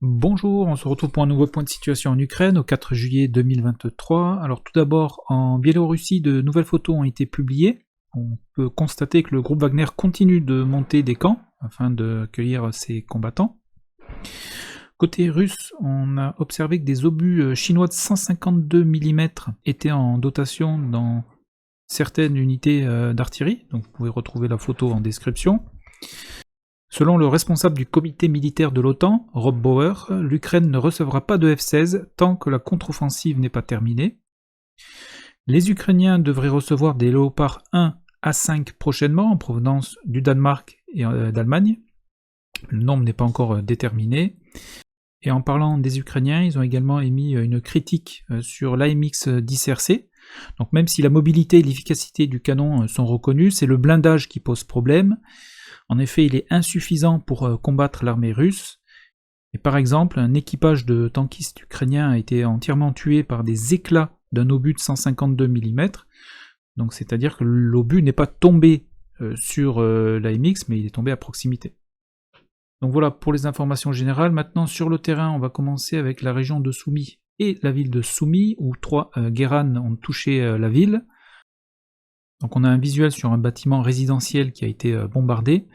Bonjour, on se retrouve pour un nouveau point de situation en Ukraine au 4 juillet 2023. Alors tout d'abord, en Biélorussie, de nouvelles photos ont été publiées. On peut constater que le groupe Wagner continue de monter des camps afin d'accueillir ses combattants. Côté russe, on a observé que des obus chinois de 152 mm étaient en dotation dans certaines unités d'artillerie. Donc vous pouvez retrouver la photo en description. Selon le responsable du comité militaire de l'OTAN, Rob Bauer, l'Ukraine ne recevra pas de F-16 tant que la contre-offensive n'est pas terminée. Les Ukrainiens devraient recevoir des Léopard 1 A5 prochainement en provenance du Danemark et d'Allemagne. Le nombre n'est pas encore déterminé. Et en parlant des Ukrainiens, ils ont également émis une critique sur l'AMX-10RC. Donc même si la mobilité et l'efficacité du canon sont reconnus, c'est le blindage qui pose problème. En effet, il est insuffisant pour combattre l'armée russe. Et par exemple, un équipage de tankistes ukrainiens a été entièrement tué par des éclats d'un obus de 152 mm. Donc c'est-à-dire que l'obus n'est pas tombé sur l'AMX, mais il est tombé à proximité. Donc voilà pour les informations générales. Maintenant, sur le terrain, on va commencer avec la région de Soumy et la ville de Soumy, où 3 Guéranes ont touché la ville. Donc on a un visuel sur un bâtiment résidentiel qui a été bombardé,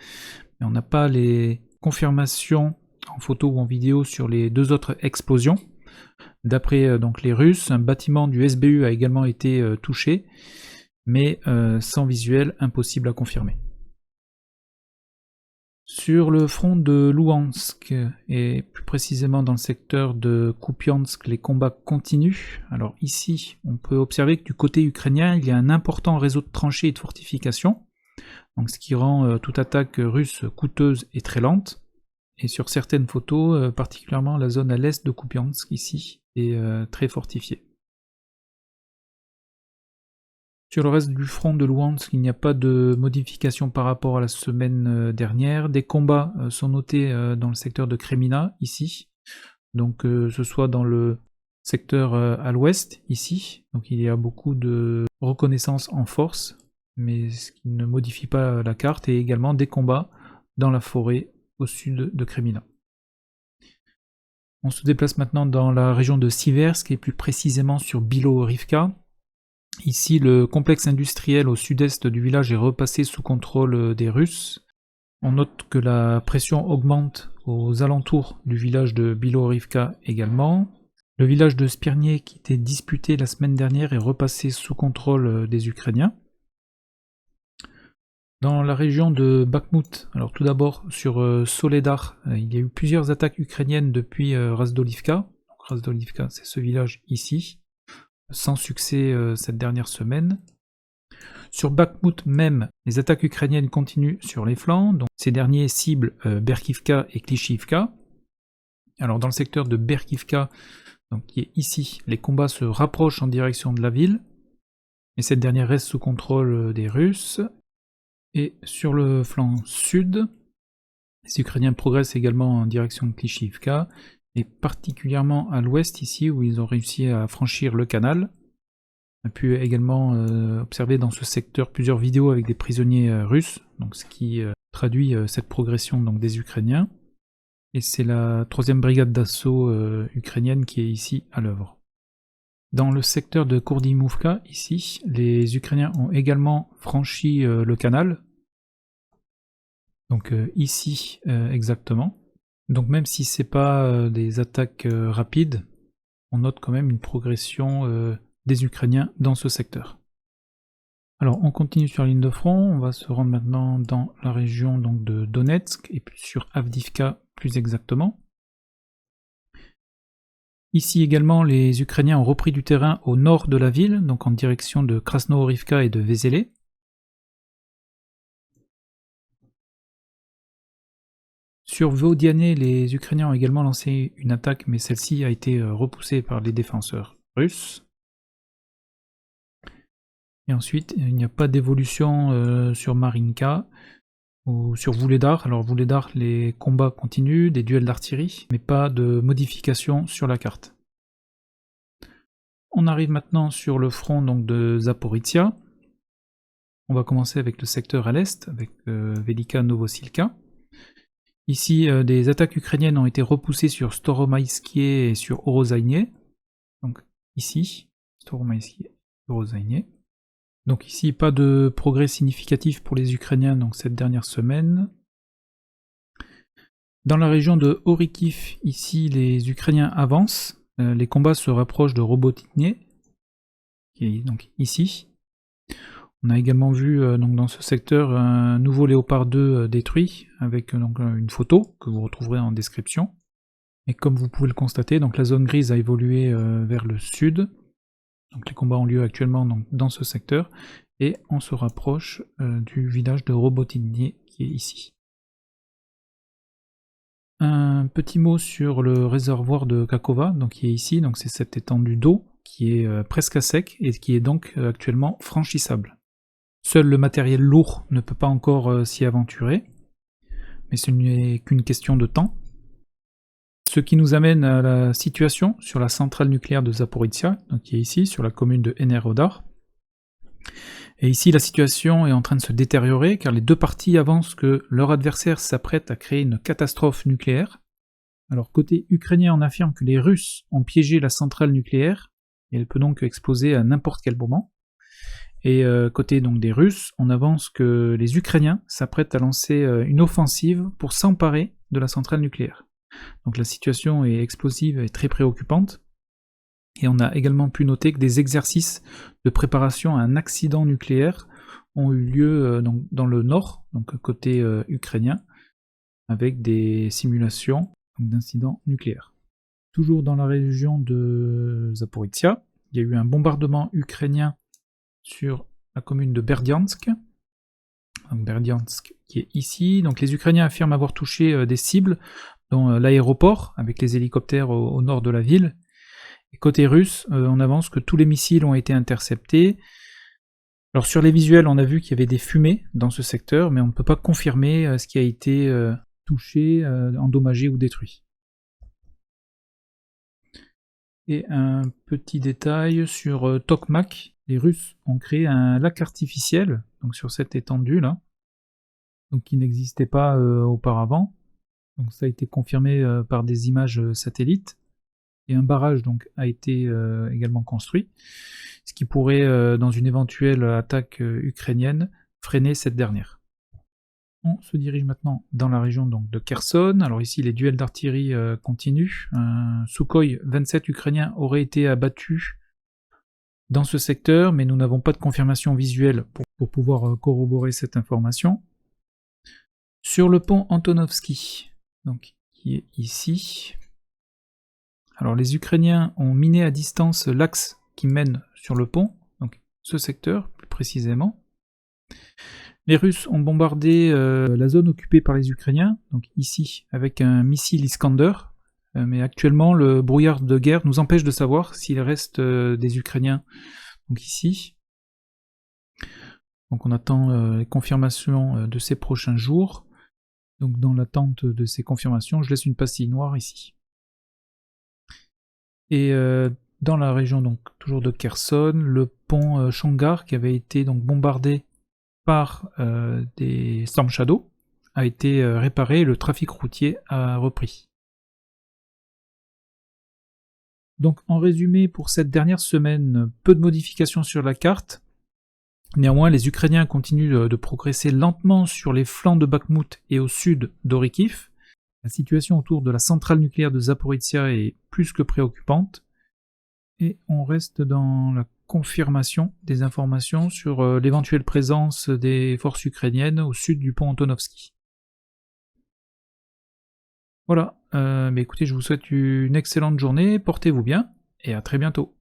mais on n'a pas les confirmations en photo ou en vidéo sur les deux autres explosions. D'après donc les Russes, un bâtiment du SBU a également été touché, mais sans visuel, impossible à confirmer. Sur le front de Louhansk, et plus précisément dans le secteur de Kupiansk, les combats continuent. Alors ici, on peut observer que du côté ukrainien, il y a un important réseau de tranchées et de fortifications, donc ce qui rend toute attaque russe coûteuse et très lente. Et sur certaines photos, particulièrement la zone à l'est de Kupiansk, ici, est très fortifiée. Sur le reste du front de Louhansk, il n'y a pas de modification par rapport à la semaine dernière. Des combats sont notés dans le secteur de Kremina, ici. Donc ce soit dans le secteur à l'ouest, ici. Donc il y a beaucoup de reconnaissance en force, mais ce qui ne modifie pas la carte, et également des combats dans la forêt au sud de Kremina. On se déplace maintenant dans la région de Siversk, et plus précisément sur Bilohorivka. Ici, le complexe industriel au sud-est du village est repassé sous contrôle des Russes. On note que la pression augmente aux alentours du village de Bilohorivka également. Le village de Spirnier, qui était disputé la semaine dernière, est repassé sous contrôle des Ukrainiens. Dans la région de Bakhmut, alors tout d'abord sur Soledar, il y a eu plusieurs attaques ukrainiennes depuis Razdolivka. Razdolivka, c'est ce village ici. Sans succès cette dernière semaine. Sur Bakhmut même, les attaques ukrainiennes continuent sur les flancs, donc ces derniers ciblent Berkivka et Klishivka. Alors dans le secteur de Berkivka, donc qui est ici, les combats se rapprochent en direction de la ville, mais cette dernière reste sous contrôle des Russes. Et sur le flanc sud, les Ukrainiens progressent également en direction de Klishivka, et particulièrement à l'ouest ici où ils ont réussi à franchir le canal. On a pu également observer dans ce secteur plusieurs vidéos avec des prisonniers russes, donc ce qui traduit cette progression donc, des Ukrainiens. Et c'est la 3e brigade d'assaut ukrainienne qui est ici à l'œuvre. Dans le secteur de Kurdimovka, ici, les Ukrainiens ont également franchi le canal. Donc ici exactement. Donc même si c'est pas des attaques rapides, on note quand même une progression des Ukrainiens dans ce secteur. Alors on continue sur la ligne de front, on va se rendre maintenant dans la région donc, de Donetsk et puis sur Avdiivka plus exactement. Ici également les Ukrainiens ont repris du terrain au nord de la ville, donc en direction de Krasnohorivka et de Vezele. Sur Vodiane, les Ukrainiens ont également lancé une attaque, mais celle-ci a été repoussée par les défenseurs russes. Et ensuite, il n'y a pas d'évolution sur Marinka ou sur Vuhledar. Alors Vuhledar, les combats continuent, des duels d'artillerie, mais pas de modification sur la carte. On arrive maintenant sur le front donc, de Zaporizhia. On va commencer avec le secteur à l'est, avec Velika Novosilka. Ici, des attaques ukrainiennes ont été repoussées sur Storomaïskie et sur Orozainie. Donc ici, Storomaïskie, Orozainie. Donc ici, pas de progrès significatif pour les Ukrainiens donc cette dernière semaine. Dans la région de Orikhiv, ici, les Ukrainiens avancent. Les combats se rapprochent de Robotnié, qui est donc ici. On a également vu donc dans ce secteur un nouveau Léopard 2 détruit, avec donc une photo que vous retrouverez en description. Et comme vous pouvez le constater, donc la zone grise a évolué vers le sud. Donc les combats ont lieu actuellement donc, dans ce secteur, et on se rapproche du village de Robotnié qui est ici. Un petit mot sur le réservoir de Kakova, donc qui est ici, donc c'est cette étendue d'eau qui est presque à sec et qui est donc actuellement franchissable. Seul le matériel lourd ne peut pas encore s'y aventurer, mais ce n'est qu'une question de temps. Ce qui nous amène à la situation sur la centrale nucléaire de Zaporizhia, donc qui est ici, sur la commune de Enerhodar. Et ici, la situation est en train de se détériorer, car les deux parties avancent que leur adversaire s'apprête à créer une catastrophe nucléaire. Alors, côté ukrainien, on affirme que les Russes ont piégé la centrale nucléaire, et elle peut donc exploser à n'importe quel moment. Et côté donc des Russes, on avance que les Ukrainiens s'apprêtent à lancer une offensive pour s'emparer de la centrale nucléaire. Donc la situation est explosive et très préoccupante. Et on a également pu noter que des exercices de préparation à un accident nucléaire ont eu lieu donc, dans le nord, donc côté ukrainien, avec des simulations d'incidents nucléaires. Toujours dans la région de Zaporizhia, il y a eu un bombardement ukrainien sur la commune de Berdiansk. Donc Berdiansk qui est ici. Donc les Ukrainiens affirment avoir touché des cibles, dont l'aéroport, avec les hélicoptères au nord de la ville. Et côté russe, on avance que tous les missiles ont été interceptés. Alors sur les visuels, on a vu qu'il y avait des fumées dans ce secteur, mais on ne peut pas confirmer ce qui a été touché, endommagé ou détruit. Et un petit détail sur Tokmak. Les Russes ont créé un lac artificiel, donc sur cette étendue là, donc qui n'existait pas auparavant. Donc ça a été confirmé par des images satellites. Et un barrage donc a été également construit, ce qui pourrait, dans une éventuelle attaque ukrainienne, freiner cette dernière. On se dirige maintenant dans la région donc, de Kherson. Alors ici, les duels d'artillerie continuent. Un Sukhoi 27 ukrainien aurait été abattu dans ce secteur, mais nous n'avons pas de confirmation visuelle pour pouvoir corroborer cette information. Sur le pont Antonovsky, donc, qui est ici. Alors les Ukrainiens ont miné à distance l'axe qui mène sur le pont, donc ce secteur plus précisément. Les Russes ont bombardé la zone occupée par les Ukrainiens, donc ici avec un missile Iskander, mais actuellement le brouillard de guerre nous empêche de savoir s'il reste des Ukrainiens donc ici. Donc on attend les confirmations de ces prochains jours. Donc dans l'attente de ces confirmations, je laisse une pastille noire ici. Et dans la région donc toujours de Kherson, le pont Shangar qui avait été donc bombardé par des Storm Shadow a été réparé et le trafic routier a repris. Donc en résumé pour cette dernière semaine, peu de modifications sur la carte. Néanmoins, les Ukrainiens continuent de progresser lentement sur les flancs de Bakhmut et au sud d'Orikhiv. La situation autour de la centrale nucléaire de Zaporizhia est plus que préoccupante. Et on reste dans la confirmation des informations sur l'éventuelle présence des forces ukrainiennes au sud du pont Antonovsky. Voilà, mais écoutez, je vous souhaite une excellente journée, portez-vous bien, et à très bientôt.